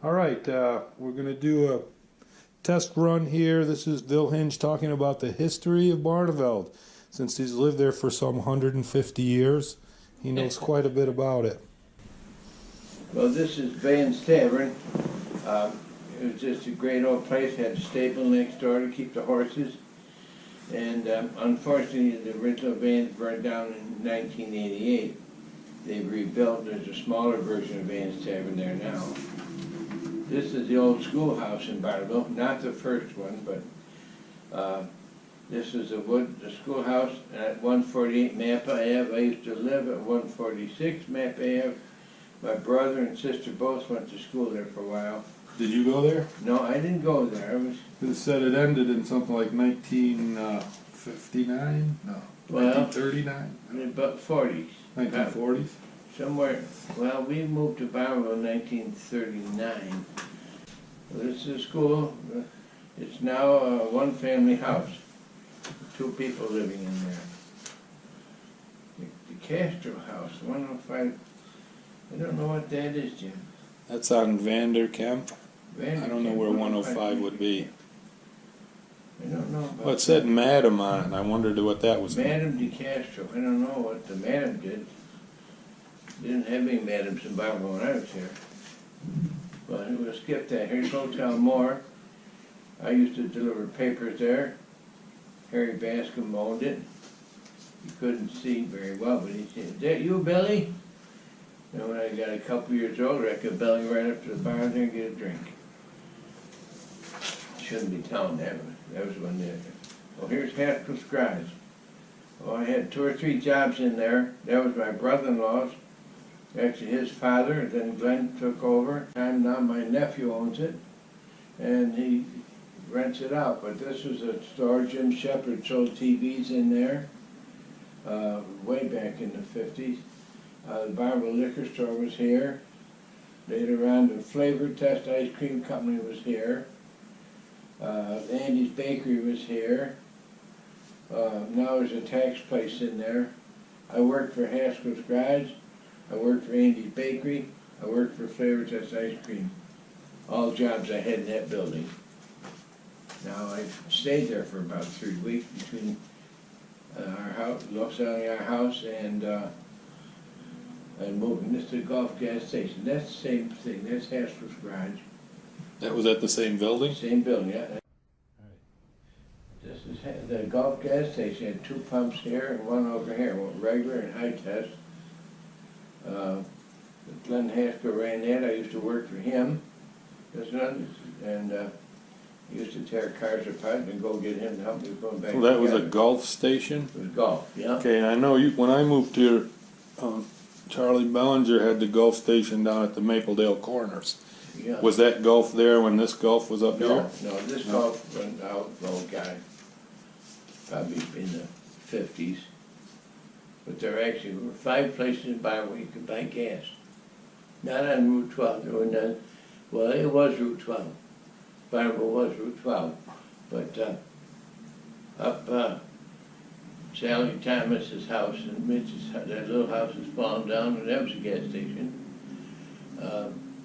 All right, we're going to do a test run here. This is Hinge talking about the history of Barneveld. Since he's lived there for some 150 years, he knows quite a bit about it. Well, this is Van's Tavern. It was just a great old place. Had a stable next door to keep the horses. And unfortunately, the original Van's burned down in 1988. They've rebuilt. There's a smaller version of Van's Tavern there now. This is the old schoolhouse in Barneveld, not the first one, but this is the schoolhouse at 148 Mappa Ave. I used to live at 146 Mappa Ave. My brother and sister both went to school there for a while. Did you go there? No, I didn't go there. It said it ended in something like 1959? No, 1939? About 40s. 1940s? Somewhere, well, we moved to Barneveld in 1939. This is a school. It's now a one-family house. 2 people living in there. The Castro House, 105. I don't know what that is, Jim. That's on Vanderkamp. I don't know where 105 would be. I don't know about Well, it said Madam on it, and I wondered what that was. Madame de Castro. I don't know what the madam did. Didn't have any madams in Barneveld when I was here. But we'll skip that. Here's Hotel Moore. I used to deliver papers there. Harry Bascom owned it. He couldn't see very well, but he said, "Is that you, Billy?" And when I got a couple years older, I could belly right up to the bar there and get a drink. Shouldn't be telling that, but that was when they... Well, here's Haskell's Garage. Well, I had 2 or 3 jobs in there. That was my brother-in-law's. Actually, his father, then Glenn took over. And now my nephew owns it, and he rents it out. But this was a store. Jim Shepard sold TVs in there way back in the 50s. The Barneveld Liquor Store was here. Later on, the Flavor Test Ice Cream Company was here. Andy's Bakery was here. Now there's a tax place in there. I worked for Haskell's Garage. I worked for Andy's Bakery. I worked for Flavor Test Ice Cream. All jobs I had in that building. Now I've stayed there for about 3 weeks between our house, selling our house, and moving. This is the Gulf gas station. That's the same thing. That's Haskell's Garage. That was at the same building? Same building, yeah. This is the Gulf gas station. Had 2 pumps here and 1 over here, one regular and high test. Glenn Haskell ran that. I used to work for him. And he used to tear cars apart and go get him to help me going back. Well, that was a Gulf station? It was Gulf, yeah. Okay, and I know when I moved here, Charlie Bellinger had the Gulf station down at the Mapledale Corners. Yeah. Was that Gulf there when this Gulf was up here? No, this Gulf went out, old guy, probably in the 50s. But there actually were 5 places in Barneveld where you could buy gas. Not on Route 12. There were none. Well, it was Route 12. Barneveld was Route 12. But up Sally Thomas's house and Mitch's, that little house has fallen down, and that was a gas station.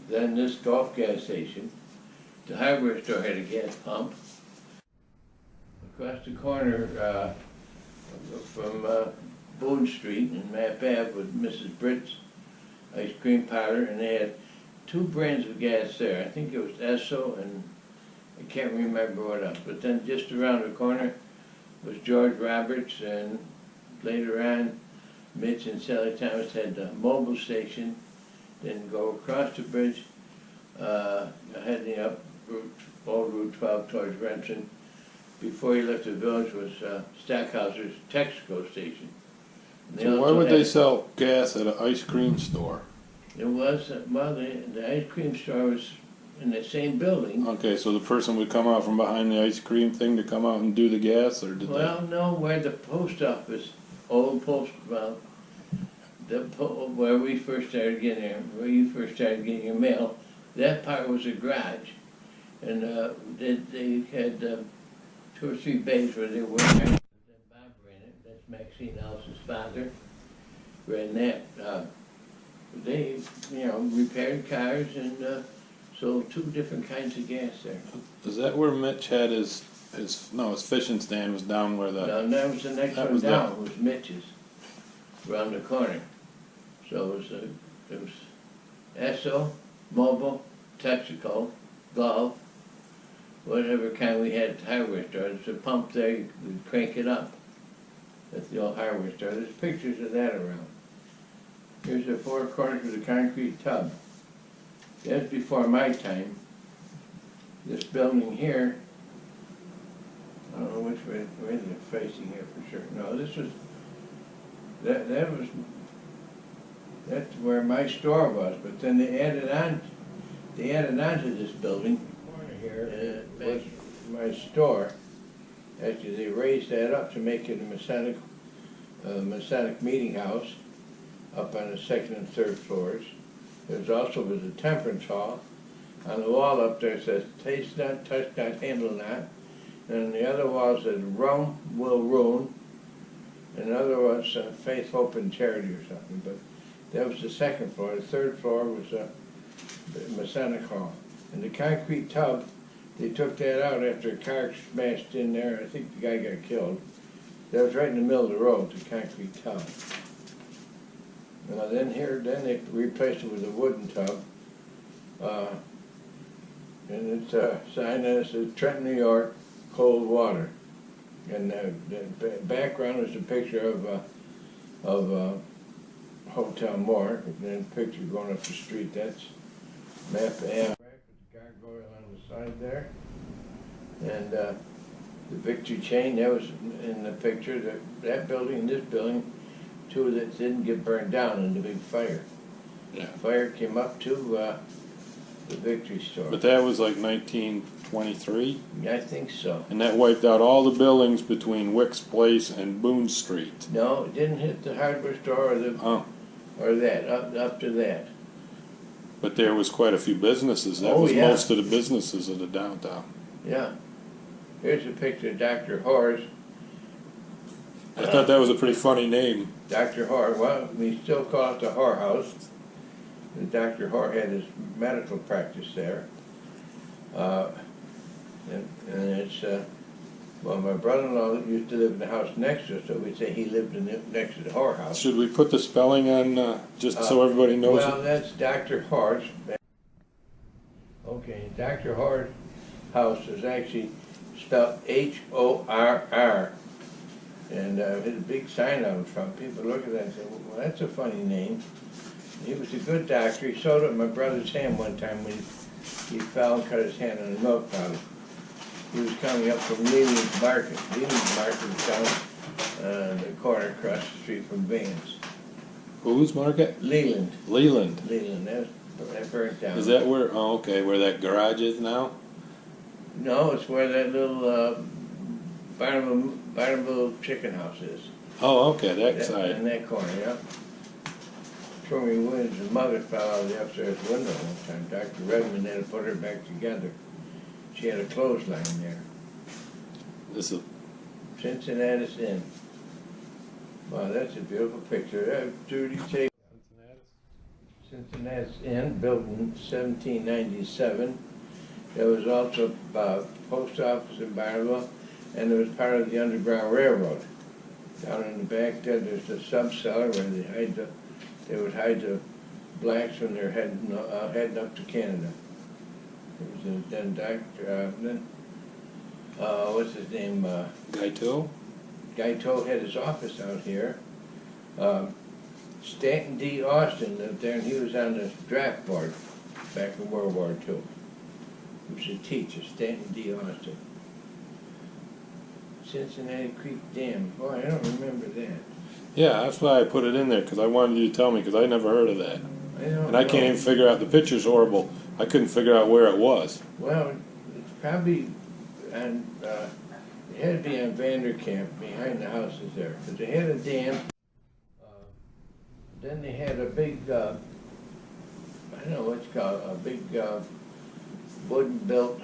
Then this Gulf gas station. The hardware store had a gas pump. Across the corner from Boone Street and Map Ave with Mrs. Britt's ice cream parlor, and they had 2 brands of gas there. I think it was Esso and I can't remember what else. But then just around the corner was George Roberts, and later on Mitch and Sally Thomas had the mobile station. Then go across the bridge, heading up old Route 12 towards Renton. Before you left the village was Stackhauser's Texaco station. So why would they sell gas at an ice cream store? It was, well, the ice cream store was in the same building. Okay, so the person would come out from behind the ice cream thing to come out and do the gas, or did Well, no, where the post office, old post, well, where we first started getting where you first started getting your mail, that part was a garage. And they had 2 or 3 bays where they were. Bob ran it. That's Maxine Ellis's father. Ran that. They, repaired cars and Sold two different kinds of gas there. Is that where Mitch had his fishing stand was down where the... No, that was the next That one was down, down. was Mitch's, around the corner. So it was Esso, Mobile, Texaco, Golf, whatever kind we had at the hardware store. There's a pump there, you could crank it up at the old hardware store. There's pictures of that around. Here's the four corners with a concrete tub. That's before my time. This building here, I don't know which way they're facing here for sure. No, this was, that's where my store was, but then they added on to this building. Corner here was my store. Actually, they raised that up to make it a Masonic meeting house up on the second and third floors. There was a temperance hall. On the wall up there says, taste not, touch not, handle not. And on the other wall says, Rome will ruin. And the other one says, faith, hope, and charity or something. But that was the second floor. The third floor was the Masonic hall. And the concrete tub, they took that out after a car smashed in there. I think the guy got killed. That was right in the middle of the road, the concrete tub. Then they replaced it with a wooden tub. And it's a sign that says Trenton, New York, cold water. And the background is a picture of Hotel Moore. And then a picture going up the street, that's map A. With the gargoyle on the side there. And the Victory chain, that was in the picture. That building and this building, two that didn't get burned down in the big fire. Yeah. Fire came up to the Victory store. But that was like 1923? I think so. And that wiped out all the buildings between Wick's Place and Boone Street. No, it didn't hit the hardware store or that, up to that. But there was quite a few businesses. That was yeah. most of the businesses of the downtown. Yeah. Here's a picture of Dr. Horace. I thought that was a pretty funny name. Dr. Hoare, well, we still call it the Hoare House. And Dr. Hoare had his medical practice there. And it's, well, my brother-in-law used to live in the house next to us, so we'd say he lived next to the Hoare House. Should we put the spelling on, just so everybody knows? Well, that's Dr. Horace. Okay, Dr. Hoare's house is actually spelled H-O-R-R. And there's a big sign out in front. People look at that and say, well, that's a funny name. He was a good doctor. He sewed up my brother's hand one time when he fell and cut his hand on a milk bottle. He was coming up from Leland's Market. Leland's Market is down the corner across the street from Vans. Whose market? Leland. Leland. Leland. That burnt down. Is that where, oh, okay, where that garage is now? No, it's where that little Barneveld chicken house is. Oh, okay, that side. In that corner, yeah. Troy Williams' mother fell out of the upstairs window one time. Dr. Redmond had to put her back together. She had a clothesline there. This is Cincinnati's Inn. Wow, that's a beautiful picture. Judy Tate. Cincinnati's Inn, built in 1797. There was also a post office in Barneveld, and it was part of the Underground Railroad. Down in the back there's the sub-cellar where they would hide the blacks when they're heading up to Canada. It was then what's his name? Gaito? Gaito had his office out here. Stanton D. Austin lived there, and he was on the draft board back in World War II. He was a teacher, Stanton D. Austin. Cincinnati Creek Dam. Boy, I don't remember that. Yeah, that's why I put it in there, because I wanted you to tell me, because I never heard of that. And I know. can't even figure out, the picture's horrible. I couldn't figure out where it was. Well, it's probably on, it had to be on Vanderkamp, behind the houses there, because they had a dam. Then they had a big, I don't know what it's called, a big wooden-built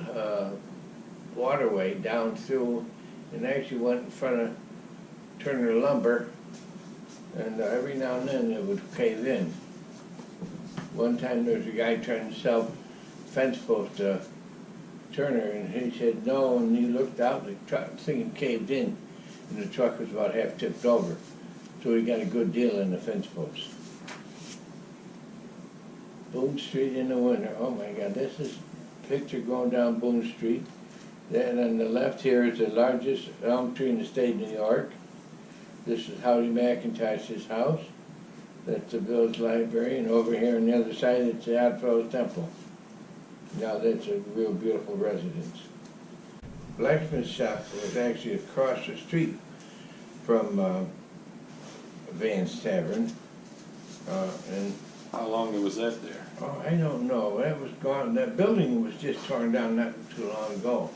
waterway down through, and actually went in front of Turner Lumber, and every now and then it would cave in. One time there was a guy trying to sell fence post turner, and he said no, and he looked out, the thing caved in, and the truck was about half tipped over. So he got a good deal on the fence post. Boone Street in the winter. Oh my God, this is a picture going down Boone Street. Then on the left here is the largest elm tree in the state of New York. This is Howdy McIntosh's house. That's the village library, and over here on the other side it's the Oddfellows Temple. Now that's a real beautiful residence. Blacksmith shop was actually across the street from Van's Tavern, and How long was that there? oh, I don't know. That was gone. That building was just torn down not too long ago.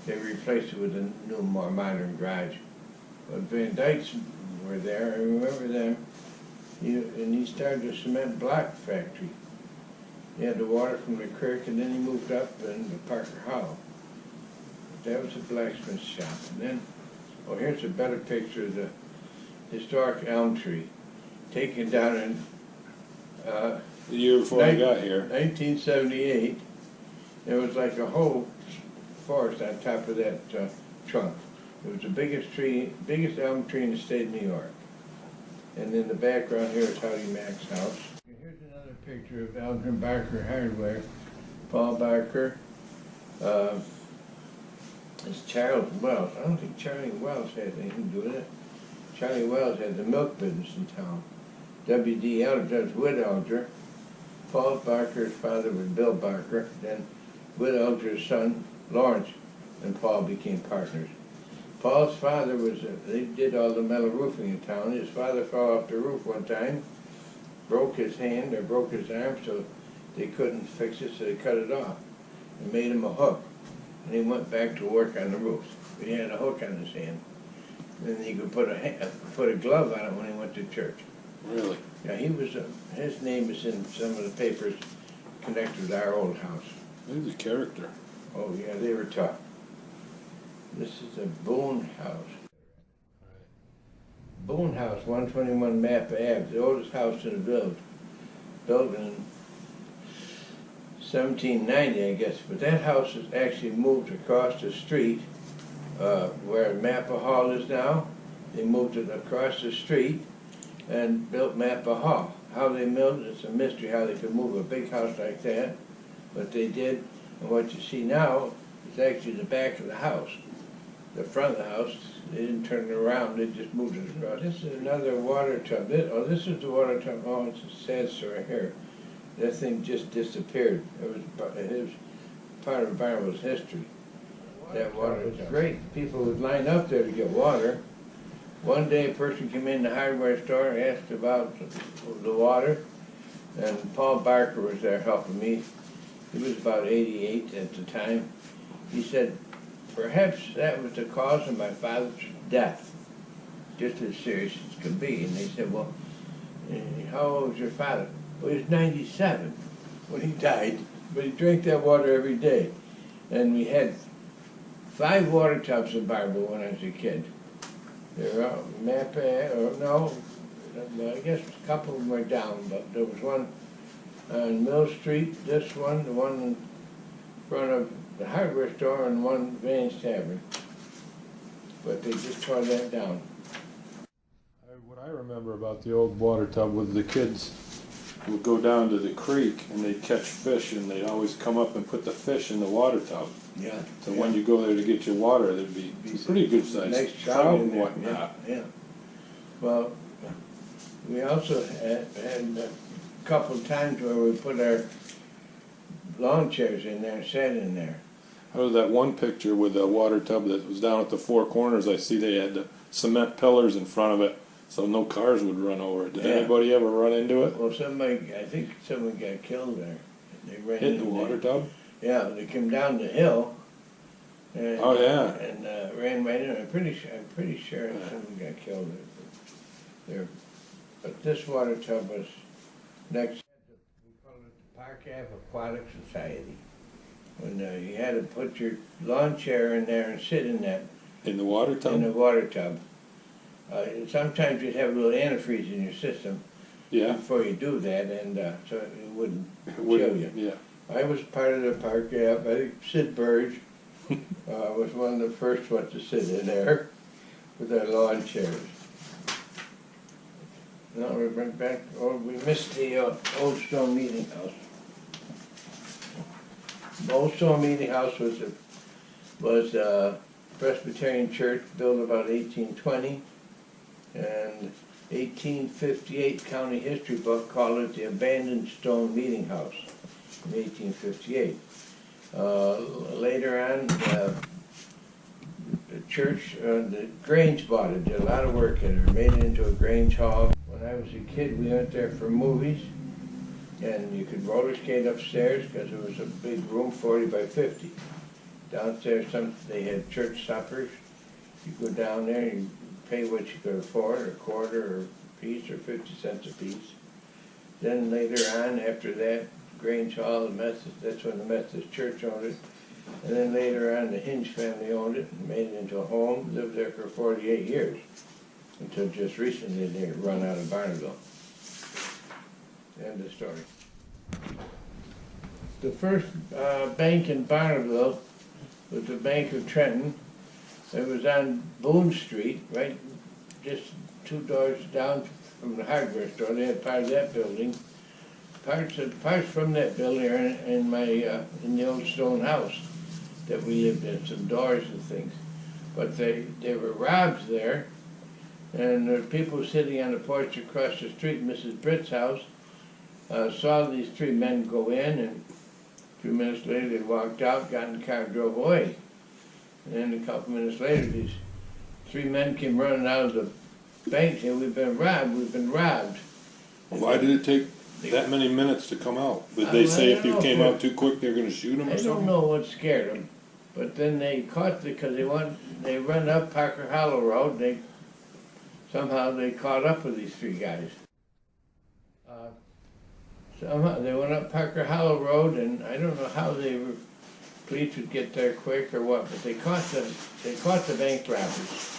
They replaced it with a new, more modern garage. But Van Dykes were there. I remember them. And he started a cement block factory. He had the water from the creek, and then he moved up in the Parker Hollow. That was a blacksmith shop. And then, oh, here's a better picture of the historic elm tree taken down in The year before I got here. 1978. There was like a whole forest on top of that trunk. It was the biggest elm tree in the state of New York. And in the background here is Howdy Mac's house. Here's another picture of Alvin Barker Hardware. Paul Barker. It's Charles Wells. I don't think Charlie Wells had anything to do with it. Charlie Wells had the milk business in town. W.D. Elder, that's Whit Elder. Paul Barker's father was Bill Barker. Then Whit Elder's son, Lawrence, and Paul became partners. Paul's father was, they did all the metal roofing in town. His father fell off the roof one time, broke his hand or broke his arm, so they couldn't fix it, so they cut it off and made him a hook. And he went back to work on the roofs. He had a hook on his hand. Then he could put a glove on it when he went to church. Really? Yeah, he was, his name is in some of the papers connected with our old house. He was a character. Oh yeah, they were tough. This is the Boone House. Boone House, 121 Map Ave, the oldest house in the village. Built in 1790, I guess. But that house is actually moved across the street where Mappa Hall is now. They moved it across the street and built Mappa Hall. How they built it's a mystery how they could move a big house like that, but they did. And what you see now is actually the back of the house. The front of the house, they didn't turn it around, they just moved it across. This is another water tub. This is the water tub. Oh, it's a sad story here. That thing just disappeared. It was part of Barnevald's history. That water was great. People would line up there to get water. One day a person came in the hardware store and asked about the water, and Paul Barker was there helping me. He was about 88 at the time. He said, perhaps that was the cause of my father's death, just as serious as could be. And they said, well, how old was your father? Well, he was 97 when he died, but he drank that water every day. And we had 5 water tubs in Barneveld when I was a kid. They were all I guess a couple of them were down, but there was one on Mill Street, this one, the one in front of the hardware store, and one Van's Tavern. But they just tore that down. What I remember about the old water tub was the kids would go down to the creek and they'd catch fish, and they'd always come up and put the fish in the water tub. Yeah. So when you go there to get your water, there'd be pretty good sized nice trout in and there. whatnot. Yeah. Well, we also had a couple of times where we put our lawn chairs in there and sat in there. How was that one picture with the water tub that was down at the 4 corners? I see they had the cement pillars in front of it so no cars would run over it. Did anybody ever run into it? Well, I think someone got killed there. They ran Hit the water tub? Yeah, they came down the hill. And, Oh, yeah. And ran right in. I'm pretty sure someone got killed there. But this water tub was next. We call it the Park Ave Aquatic Society. When you had to put your lawn chair in there and sit in that. In the water tub? In the water tub. Sometimes you'd have a little antifreeze in your system. Yeah. Before you do that, and so it wouldn't kill you. Yeah. I was part of the park, yeah. I think Sid Burge was one of the first ones to sit in there with their lawn chairs. Now we bring back, we missed the Old Stone Meeting House. The Old Stone Meeting House was a Presbyterian church built about 1820, and 1858 county history book called it the Abandoned Stone Meeting House in 1858. Later on, the church, the Grange bought it, did a lot of work in it, made it into a Grange Hall. When I was a kid, we went there for movies, and you could roller skate upstairs because it was a big room, 40 by 50. Downstairs, they had church suppers. You go down there, and you pay what you could afford, a quarter or a piece or 50 cents a piece. Then later on, after that, Grange Hall, the Methodist, that's when the Methodist Church owned it. And then later on, the Hinge family owned it and made it into a home, lived there for 48 years. Until just recently they run out of Barneveld. End of story. The first bank in Barneveld was the Bank of Trenton. It was on Boone Street, right just 2 doors down from the hardware store. They had part of that building. Parts from that building are in the old stone house that we lived in, some doors and things. But they were robbed there, and there were people sitting on the porch across the street, Mrs. Britt's house, saw these 3 men go in, and a few minutes later they walked out, got in the car, and drove away. And then a couple minutes later, these 3 men came running out of the bank saying, "We've been robbed, we've been robbed." Why did it take that many minutes to come out? Did they say if you came out too quick, they're going to shoot them or something? I don't know what scared them, but then they caught because they run up Parker Hollow Road. Somehow they caught up with these 3 guys. Somehow they went up Parker Hollow Road, and I don't know how police would get there quick or what, but they caught the bank robbers.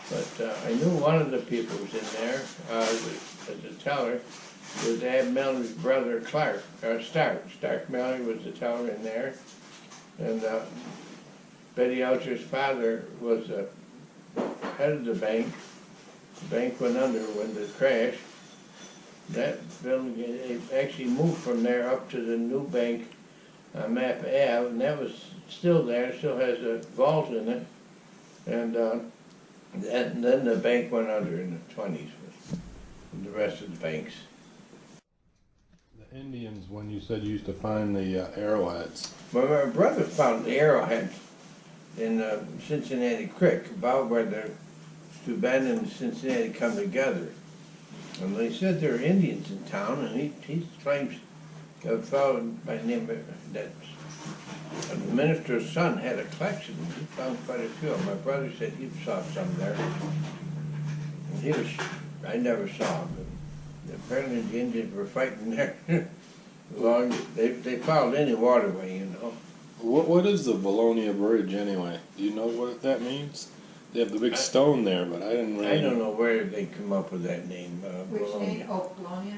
But I knew one of the people was in there as a teller. Was Ab Mellon's brother Stark. Stark Mellon was the teller in there, and Betty Oucher's father was the head of the bank. The bank went under when the crash. That building, it actually moved from there up to the new bank on Map Ave, and that was still there, still has a vault in it. And then the bank went under in the 20s with the rest of the banks. The Indians, when you said you used to find the arrowheads. Well, my brother found the arrowheads in Cincinnati Creek, about where the Steuben and Cincinnati come together. And they said there were Indians in town, and he claims a fellow by the name of the minister's son had a collection. He found quite a few. My brother said he saw some there. And I never saw him, but apparently the Indians were fighting there. They followed any waterway, you know. What is the Bologna Bridge anyway? Do you know what that means? They have the big stone there, but I didn't really. I don't know where they come up with that name. Which Bologna. name? Oh, Bologna?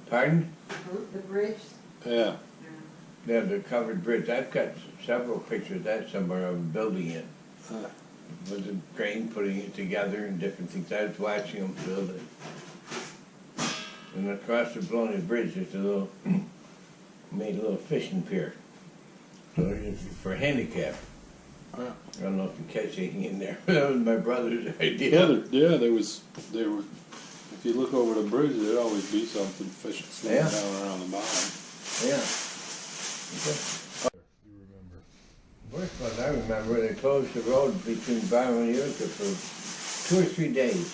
Pardon? The bridge? Yeah. Yeah, the covered bridge. I've got several pictures of that somewhere of building it. With the crane putting it together and different things. I was watching them build it. And across the Bologna Bridge, there's made a little fishing pier. So for handicap. I don't know if you catch anything in there. That was my brother's idea. Yeah, there were. If you look over the bridge, there'd always be something fishing swimming down around the bottom. Yeah. You remember? Worst one I remember, they closed the road between Barneveld and Utica for 2 or 3 days.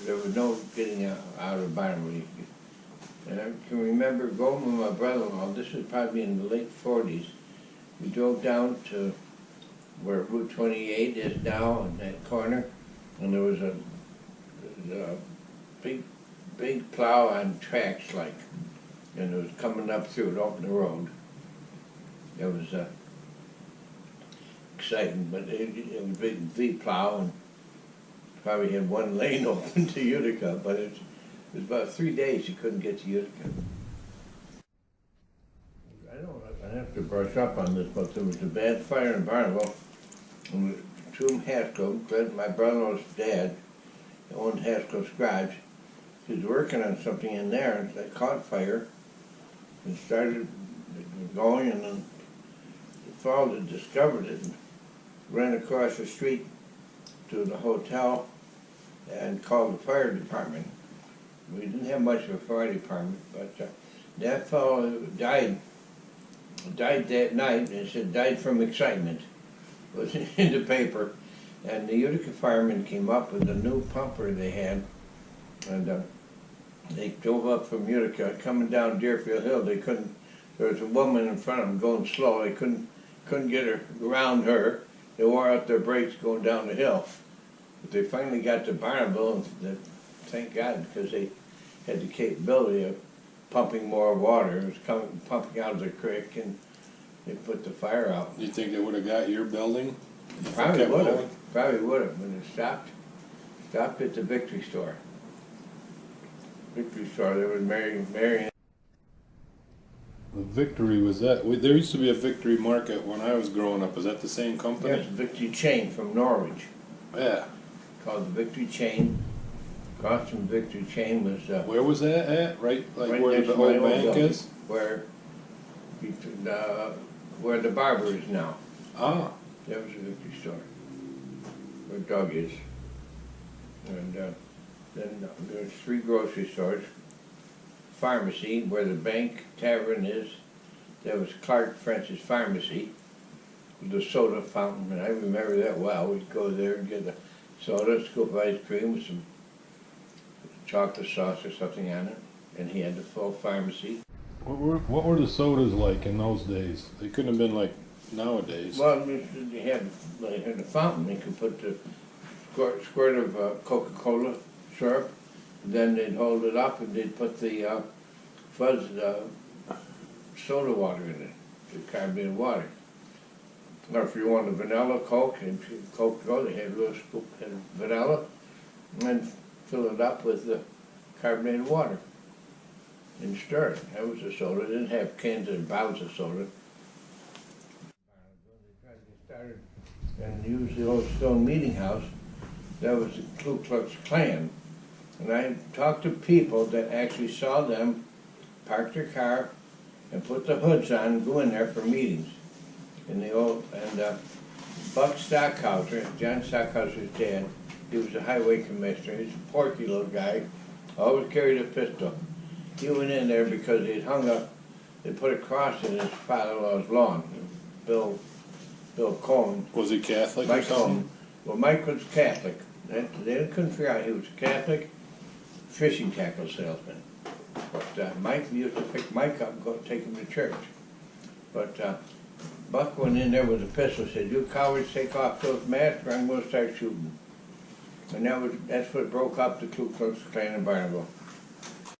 There was no getting out of Barneveld. And I can remember going with my brother-in-law. This was probably in the late 40s. We drove down to where Route 28 is now, in that corner, and there was a big plow on tracks, and it was coming up through it, open the road. It was exciting, but it was a big V plow, and probably had 1 lane open to Utica, but it was about 3 days you couldn't get to Utica. have to brush up on this, but there was a bad fire in Barneveld. And two Haskell, my brother-in-law's dad, owned Haskell's garage. He was working on something in there, and it caught fire and started going, and then the fellow that discovered it and ran across the street to the hotel and called the fire department. We didn't have much of a fire department, but that fellow died that night, and it said died from excitement. It was in the paper, and the Utica firemen came up with a new pumper they had, and they drove up from Utica, coming down Deerfield Hill. They couldn't. There was a woman in front of them going slow. They couldn't get her around her. They wore out their brakes going down the hill. But they finally got to Barneveld, and thank God, because they had the capability of pumping more water. It was pumping out of the creek, and they put the fire out. You think they would have got your building? Probably would have. Probably would have. When it stopped at the Victory store. Victory store. There was Marion. The Victory, was that? There used to be a Victory Market when I was growing up. Is that the same company? Yes, Victory Chain from Norwich. Yeah. Called the Victory Chain. Across from Victory Chain was. Where was that at? Right, like right where the old bank is? Where the barber is now. Ah. That was a Victory store. Where Doug is. And then there's 3 grocery stores. Pharmacy, where the bank tavern is. That was Clark French's Pharmacy. The soda fountain, and I remember that well. We'd go there and get a soda, scoop of ice cream with some chocolate sauce or something on it. And he had the full pharmacy. What were the sodas like in those days? They couldn't have been like nowadays. Well, they had a fountain. They could put the squirt of Coca-Cola syrup. Then they'd hold it up and they'd put the fuzz soda water in it, the carbonated water. Now, if you want a vanilla Coke, and Coca-Cola, they had a little scoop of vanilla, and then fill it up with the carbonated water and stir it. That was the soda. They didn't have cans and bottles of soda. They tried to get started and use the old stone meeting house. That was the Ku Klux Klan. And I talked to people that actually saw them park their car and put the hoods on and go in there for meetings. In the old, and Buck Stockhauser, John Stockhauser's dad, he was the highway commissioner. He's a porky little guy, always carried a pistol. He went in there because they'd put a cross in his father-in-law's lawn, Bill Cohen. Was he Catholic Mike or something? Cohen. Well, Mike was Catholic. They couldn't figure out he was a Catholic fishing tackle salesman. But Mike used to pick Mike up and go take him to church. But Buck went in there with a pistol and said, "You cowards, take off those masks or I'm going to start shooting." And that's what broke up the Ku Klux Klan in Barneveld.